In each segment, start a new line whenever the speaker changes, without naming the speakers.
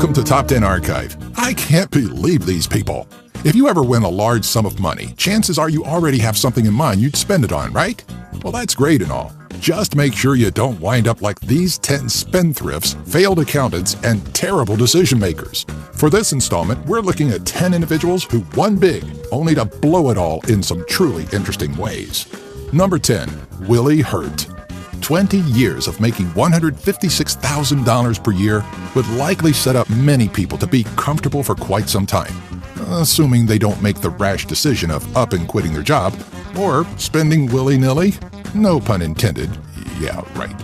Welcome to Top 10 Archive. I can't believe these people. If you ever win a large sum of money, chances are you already have something in mind you'd spend it on, right? Well, that's great and all. Just make sure you don't wind up like these 10 spendthrifts, failed accountants, and terrible decision makers. For this installment, we're looking at 10 individuals who won big, only to blow it all in some truly interesting ways. Number 10, Willie Hurt. 20 years of making $156,000 per year would likely set up many people to be comfortable for quite some time, assuming they don't make the rash decision of up and quitting their job, or spending willy-nilly. No pun intended. Yeah, right.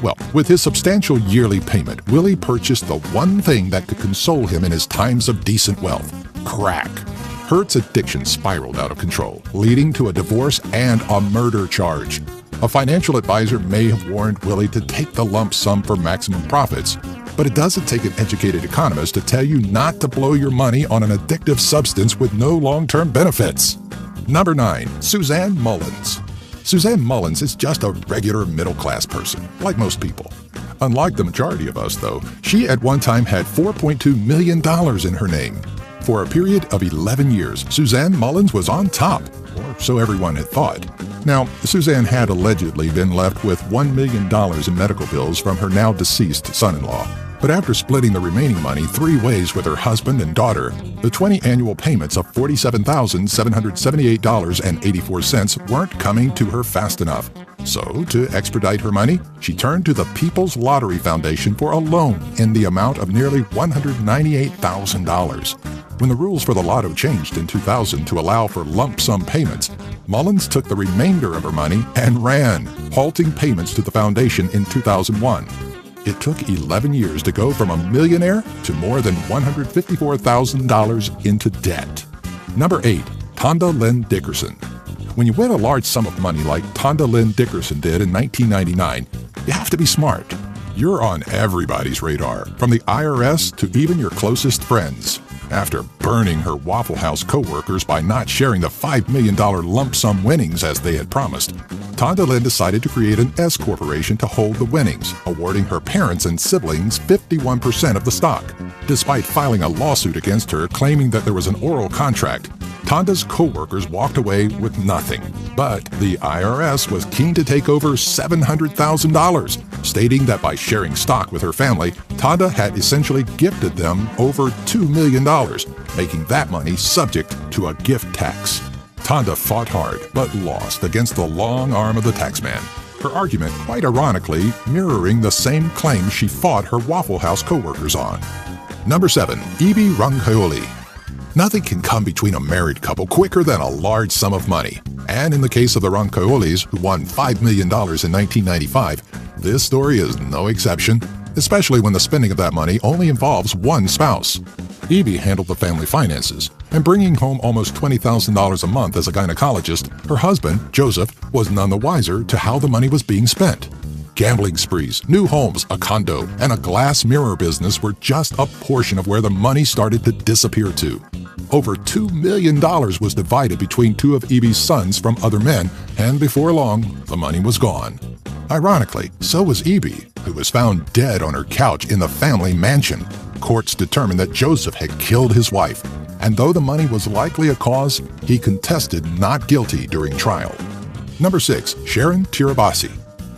Well, with his substantial yearly payment, Willie purchased the one thing that could console him in his times of decent wealth: crack. Hurt's addiction spiraled out of control, leading to a divorce and a murder charge. A financial advisor may have warned Willie to take the lump sum for maximum profits, but it doesn't take an educated economist to tell you not to blow your money on an addictive substance with no long-term benefits. Number 9, Suzanne Mullins. Suzanne Mullins is just a regular middle-class person, like most people. Unlike the majority of us, though, she at one time had $4.2 million in her name. For a period of 11 years, Suzanne Mullins was on top, or so everyone had thought. Now, Suzanne had allegedly been left with $1 million in medical bills from her now deceased son-in-law. But after splitting the remaining money 3 ways with her husband and daughter, the 20 annual payments of $47,778.84 weren't coming to her fast enough. So, to expedite her money, she turned to the People's Lottery Foundation for a loan in the amount of nearly $198,000. When the rules for the lotto changed in 2000 to allow for lump sum payments, Mullins took the remainder of her money and ran, halting payments to the foundation in 2001. It took 11 years to go from a millionaire to more than $154,000 into debt. Number 8, Tonda Lynn Dickerson. When you win a large sum of money like Tonda Lynn Dickerson did in 1999, you have to be smart. You're on everybody's radar, from the IRS to even your closest friends. After burning her Waffle House co-workers by not sharing the $5 million lump sum winnings as they had promised, Tonda Lynn decided to create an S corporation to hold the winnings, awarding her parents and siblings 51% of the stock. Despite filing a lawsuit against her claiming that there was an oral contract, Tonda's co-workers walked away with nothing. But the IRS was keen to take over $700,000, stating that by sharing stock with her family, Tonda had essentially gifted them over $2 million, making that money subject to a gift tax. Tonda fought hard, but lost against the long arm of the taxman. Her argument, quite ironically, mirroring the same claim she fought her Waffle House co-workers on. Number 7, Ibi Roncaoli. Nothing can come between a married couple quicker than a large sum of money. And in the case of the Roncaolis, who won $5 million in 1995, this story is no exception, especially when the spending of that money only involves one spouse. Ibi handled the family finances, and bringing home almost $20,000 a month as a gynecologist, her husband, Joseph, was none the wiser to how the money was being spent. Gambling sprees, new homes, a condo, and a glass mirror business were just a portion of where the money started to disappear to. Over $2 million was divided between 2 of Ibi's sons from other men, and before long, the money was gone. Ironically, so was Ibi, who was found dead on her couch in the family mansion. Courts determined that Joseph had killed his wife, and though the money was likely a cause, he contested not guilty during trial. Number 6, Sharon Tirabassi.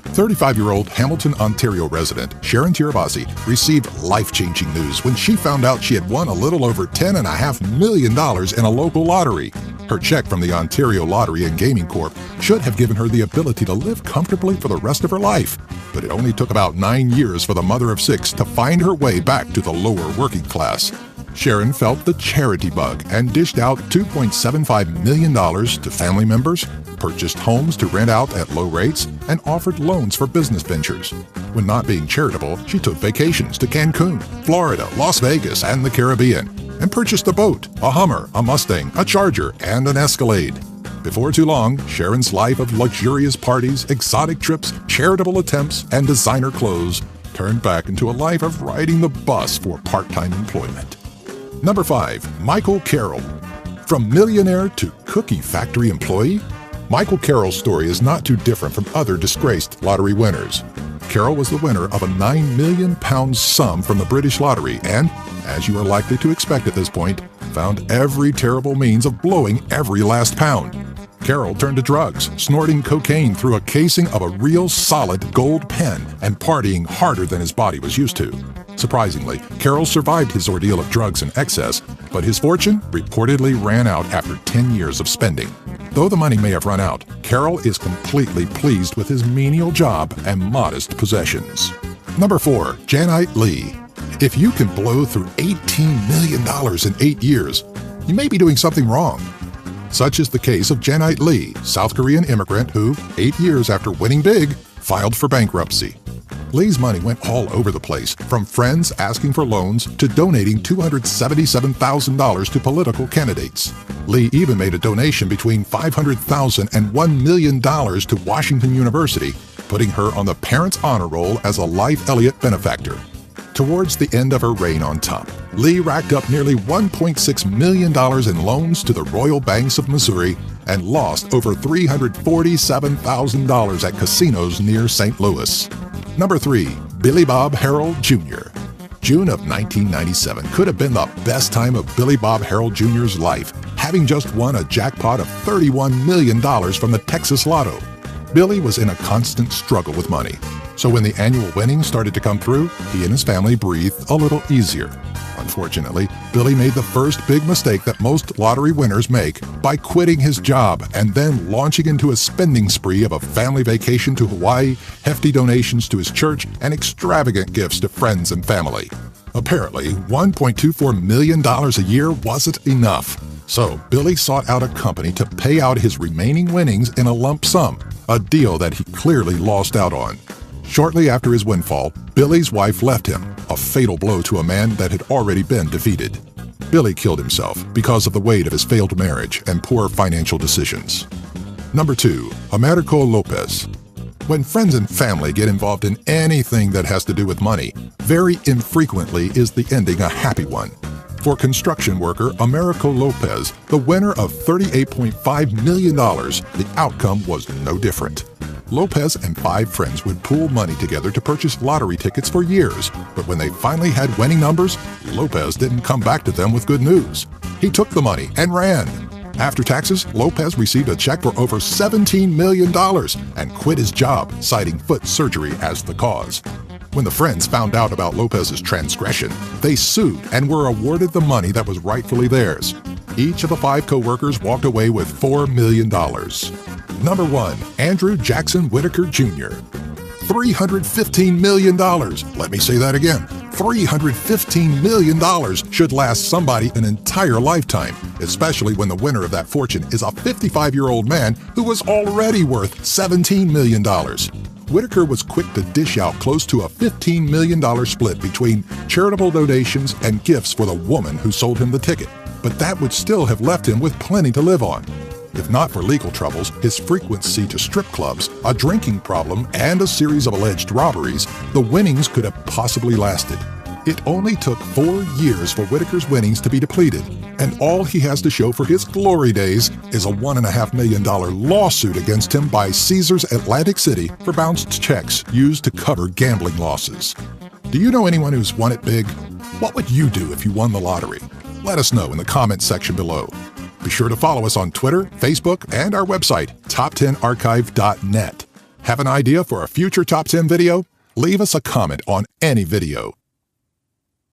35-year-old Hamilton, Ontario resident Sharon Tirabassi received life-changing news when she found out she had won a little over $10.5 million in a local lottery. Her check from the Ontario Lottery and Gaming Corp should have given her the ability to live comfortably for the rest of her life, but it only took about 9 years for the mother of 6 to find her way back to the lower working class. Sharon felt the charity bug and dished out $2.75 million to family members, purchased homes to rent out at low rates, and offered loans for business ventures. When not being charitable, she took vacations to Cancun, Florida, Las Vegas, and the Caribbean, and purchased a boat, a Hummer, a Mustang, a Charger, and an Escalade. Before too long, Sharon's life of luxurious parties, exotic trips, charitable attempts, and designer clothes turned back into a life of riding the bus for part-time employment. Number 5, Michael Carroll. From millionaire to cookie factory employee, Michael Carroll's story is not too different from other disgraced lottery winners. Carroll was the winner of a £9 million sum from the British Lottery and, as you are likely to expect at this point, found every terrible means of blowing every last pound. Carol turned to drugs, snorting cocaine through a casing of a real solid gold pen and partying harder than his body was used to. Surprisingly, Carol survived his ordeal of drugs and excess, but his fortune reportedly ran out after 10 years of spending. Though the money may have run out, Carol is completely pleased with his menial job and modest possessions. Number 4. Janite Lee. If you can blow through $18 million in 8 years, you may be doing something wrong. Such is the case of Janite Lee, South Korean immigrant who, 8 years after winning big, filed for bankruptcy. Lee's money went all over the place, from friends asking for loans to donating $277,000 to political candidates. Lee even made a donation between $500,000 and $1 million to Washington University, putting her on the Parents' Honor Roll as a Life Elliott benefactor. Towards the end of her reign on top, Lee racked up nearly $1.6 million in loans to the Royal Banks of Missouri and lost over $347,000 at casinos near St. Louis. Number 3. Billy Bob Harold Jr. June of 1997 could have been the best time of Billy Bob Harold Jr.'s life, having just won a jackpot of $31 million from the Texas Lotto. Billy was in a constant struggle with money, so when the annual winnings started to come through, he and his family breathed a little easier. Unfortunately, Billy made the first big mistake that most lottery winners make by quitting his job and then launching into a spending spree of a family vacation to Hawaii, hefty donations to his church, and extravagant gifts to friends and family. Apparently, $1.24 million a year wasn't enough, so Billy sought out a company to pay out his remaining winnings in a lump sum, a deal that he clearly lost out on. Shortly after his windfall, Billy's wife left him, a fatal blow to a man that had already been defeated. Billy killed himself because of the weight of his failed marriage and poor financial decisions. Number 2. Americo Lopez. When friends and family get involved in anything that has to do with money, very infrequently is the ending a happy one. For construction worker Americo Lopez, the winner of $38.5 million, the outcome was no different. Lopez and 5 friends would pool money together to purchase lottery tickets for years, but when they finally had winning numbers, Lopez didn't come back to them with good news. He took the money and ran. After taxes, Lopez received a check for over $17 million and quit his job, citing foot surgery as the cause. When the friends found out about Lopez's transgression, they sued and were awarded the money that was rightfully theirs. Each of the 5 co-workers walked away with $4 million. Number 1. Andrew Jackson Whitaker Jr. $315 million. Let me say that again. $315 million should last somebody an entire lifetime, especially when the winner of that fortune is a 55-year-old man who was already worth $17 million. Whitaker was quick to dish out close to a $15 million split between charitable donations and gifts for the woman who sold him the ticket, but that would still have left him with plenty to live on. If not for legal troubles, his frequency to strip clubs, a drinking problem, and a series of alleged robberies, the winnings could have possibly lasted. It only took 4 years for Whitaker's winnings to be depleted, and all he has to show for his glory days is a $1.5 million lawsuit against him by Caesars Atlantic City for bounced checks used to cover gambling losses. Do you know anyone who's won it big? What would you do if you won the lottery? Let us know in the comments section below. Be sure to follow us on Twitter, Facebook, and our website, top10archive.net. Have an idea for a future Top 10 video? Leave us a comment on any video.